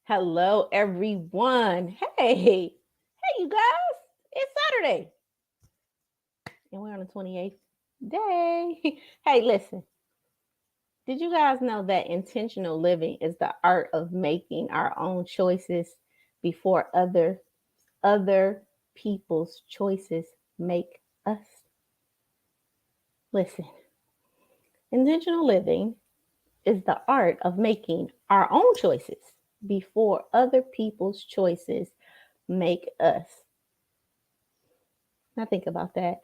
Hello, everyone. Hey, you guys. It's Saturday, and we're on the 28th day. Hey, listen. Did you guys know that intentional living is the art of making our own choices before other people's choices make us? Listen. Intentional living is the art of making our own choices before other people's choices make us. Now think about that.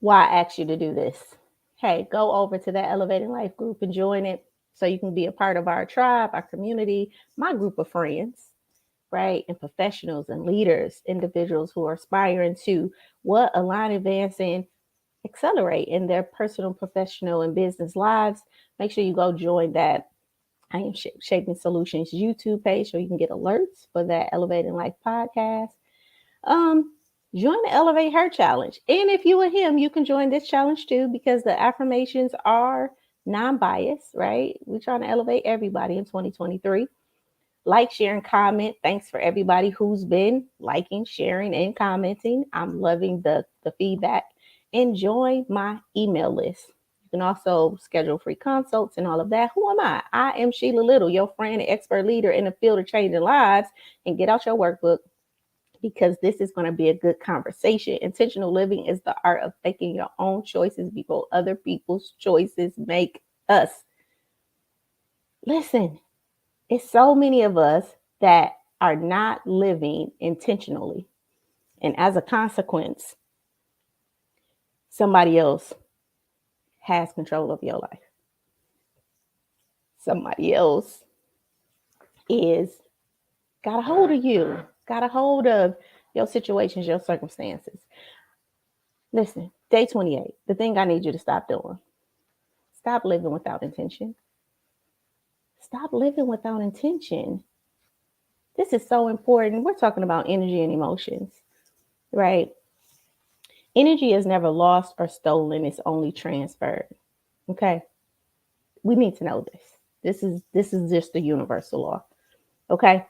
Why I asked you to do this. Hey, go over to that Elevating Life group and join it so you can be a part of our tribe, our community, my group of friends, right? And professionals and leaders, individuals who are aspiring to what align, advance, and accelerate in their personal, professional, and business lives. Make sure you go join that I am Shaping Solutions YouTube page so you can get alerts for that Elevating Life podcast. Um, Join the Elevate Her Challenge. And if you are him, you can join this challenge too because the affirmations are non-biased, right? We're trying to elevate everybody in 2023. Like, share, and comment. Thanks for everybody who's been liking, sharing, and commenting. I'm loving the feedback. And join my email list. You can also schedule free consults and all of that. Who am I? I am Sheila Little, your friend and expert leader in the field of changing lives. And get out your workbook because this is going to be a good conversation. Intentional living is the art of making your own choices before other people's choices make us. Listen, it's so many of us that are not living intentionally. And as a consequence, somebody else has control of your life. Somebody else is got a hold of you, got a hold of your situations, your circumstances. Listen, day 28, the thing I need you to stop doing. Stop living without intention. Stop living without intention. This is so important. We're talking about energy and emotions, right? Energy is never lost or stolen, it's only transferred. Okay? We need to know this. This is just the universal law. Okay?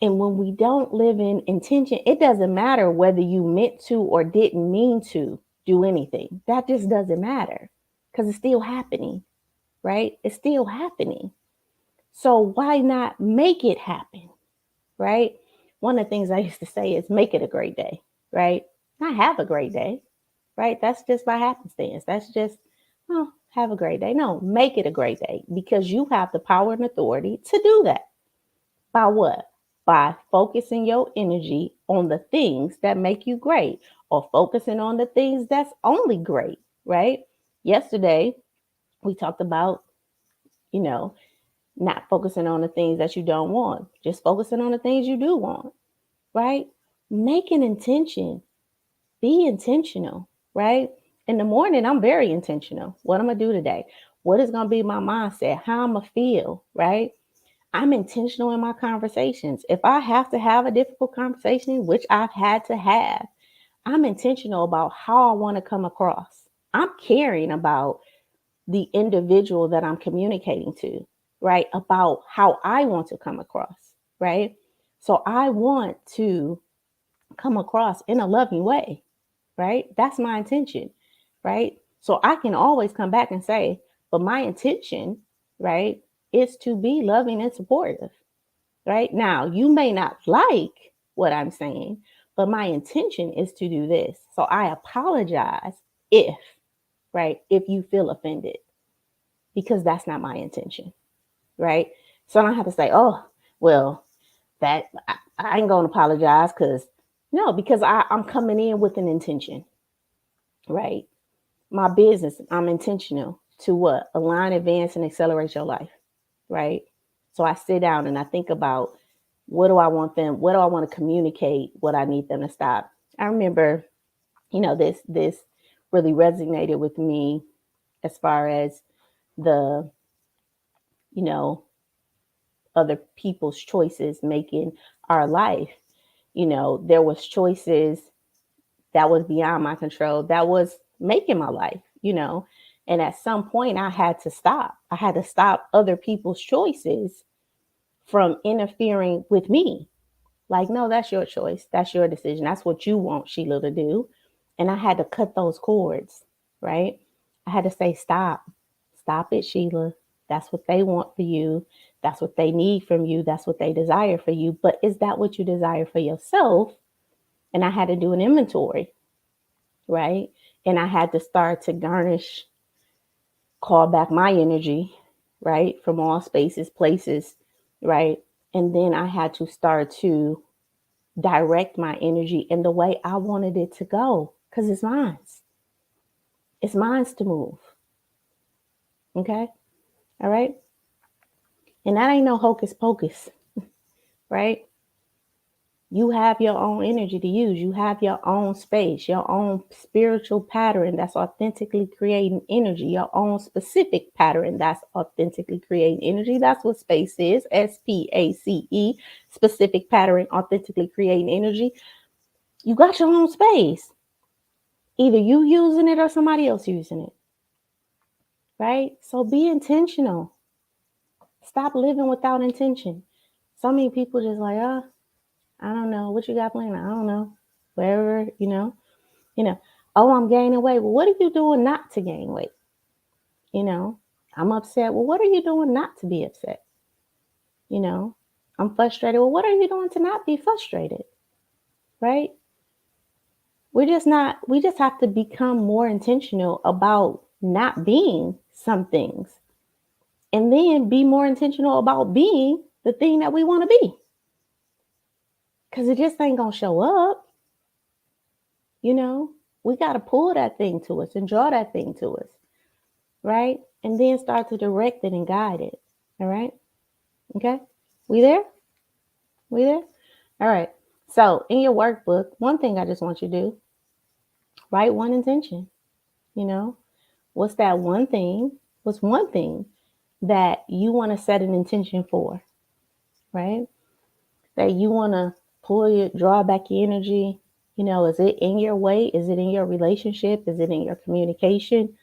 And when we don't live in intention, it doesn't matter whether you meant to or didn't mean to do anything. That just doesn't matter because it's still happening, right? It's still happening. So why not make it happen, right? One of the things I used to say is make it a great day, right? Not have a great day, right? That's just by happenstance. That's just, oh, have a great day. No, make it a great day because you have the power and authority to do that. By what? By focusing your energy on the things that make you great or focusing on the things that's only great, right? Yesterday, we talked about, you know, not focusing on the things that you don't want, just focusing on the things you do want, right? Make an intention, be intentional, right? In the morning, I'm very intentional. What I'm gonna do today? What is gonna be my mindset? How I'm gonna feel, right? I'm intentional in my conversations. If I have to have a difficult conversation, which I've had to have, I'm intentional about how I want to come across. I'm caring about the individual that I'm communicating to, right? About how I want to come across, right? So I want to come across in a loving way, right? That's my intention, right? So I can always come back and say, but my intention, right, is to be loving and supportive, right? Now, you may not like what I'm saying, but my intention is to do this. So I apologize if, right, if you feel offended because that's not my intention, right? So I don't have to say, oh, well, I ain't gonna apologize because no, because I'm coming in with an intention, right? My business, I'm intentional to what? Align, advance, and accelerate your life, right? So I sit down and I think about what do I want them, what do I want to communicate, what I need them to stop. I remember, this really resonated with me as far as the, you know, other people's choices making our life. There was choices that was beyond my control that was making my life. And at some point I had to stop. I had to stop other people's choices from interfering with me. Like, no, that's your choice. That's your decision. That's what you want Sheila to do. And I had to cut those cords, right? I had to say, stop. Stop it, Sheila. That's what they want for you. That's what they need from you. That's what they desire for you. But is that what you desire for yourself? And I had to do an inventory, right? And I had to start to garnish, call back my energy, right? From all spaces, places, right? And then I had to start to direct my energy in the way I wanted it to go, because it's mine. It's mine to move. Okay. All right. And that ain't no hocus pocus, right? You have your own energy to use. You have your own space, your own spiritual pattern that's authentically creating energy, your own specific pattern that's authentically creating energy. That's what space is. SPACE, specific pattern, authentically creating energy. You got your own space. Either you using it or somebody else using it. Right? So be intentional. Stop living without intention. So many people just like, oh, I don't know. What you got planned? I don't know. Wherever, oh, I'm gaining weight. Well, what are you doing not to gain weight? I'm upset. Well, what are you doing not to be upset? I'm frustrated. Well, what are you doing to not be frustrated? Right? We just have to become more intentional about not being some things, and then be more intentional about being the thing that we want to be. Because it just ain't going to show up. We got to pull that thing to us and draw that thing to us. Right? And then start to direct it and guide it. All right? Okay? We there? We there? All right. So in your workbook, one thing I just want you to do, write one intention. What's that one thing? What's one thing that you want to set an intention for? Right? That you want to draw back your energy. Is it in your weight? Is it in your relationship? Is it in your communication?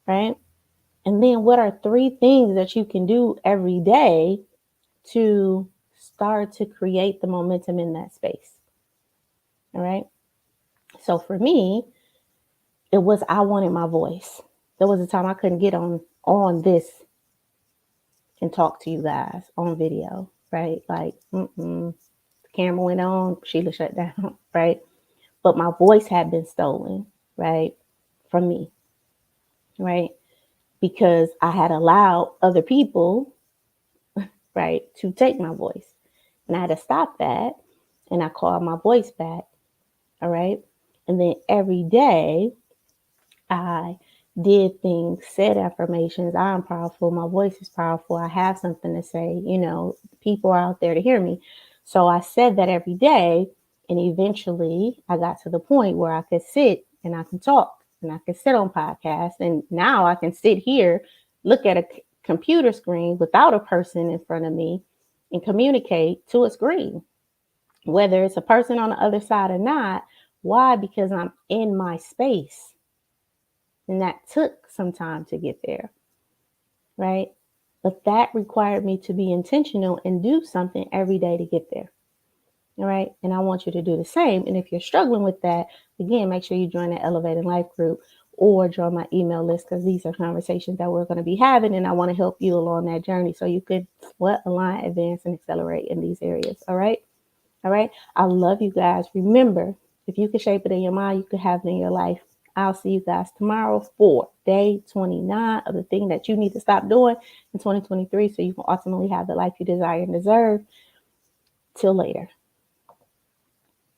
Right? And then what are 3 things that you can do every day to start to create the momentum in that space? All right. So for me, it was, I wanted my voice. There was a time I couldn't get on this and talk to you guys on video, right? Like, the camera went on, Sheila shut down, right? But my voice had been stolen, right, from me, right? Because I had allowed other people, right, to take my voice. And I had to stop that. And I called my voice back, all right? And then every day I did things, said affirmations. I'm powerful. My voice is powerful. I have something to say. People are out there to hear me. So I said that every day. And eventually I got to the point where I could sit and I can talk and I can sit on podcasts. And now I can sit here, look at a computer screen without a person in front of me and communicate to a screen, whether it's a person on the other side or not. Why? Because I'm in my space. And that took some time to get there, right? But that required me to be intentional and do something every day to get there. All right. And I want you to do the same. And if you're struggling with that, again, make sure you join the Elevating Life group or join my email list, because these are conversations that we're going to be having. And I want to help you along that journey so you could align, advance, and accelerate in these areas. All right. All right. I love you guys. Remember, if you can shape it in your mind, you can have it in your life. I'll see you guys tomorrow for day 29 of the thing that you need to stop doing in 2023 so you can ultimately have the life you desire and deserve. Till later.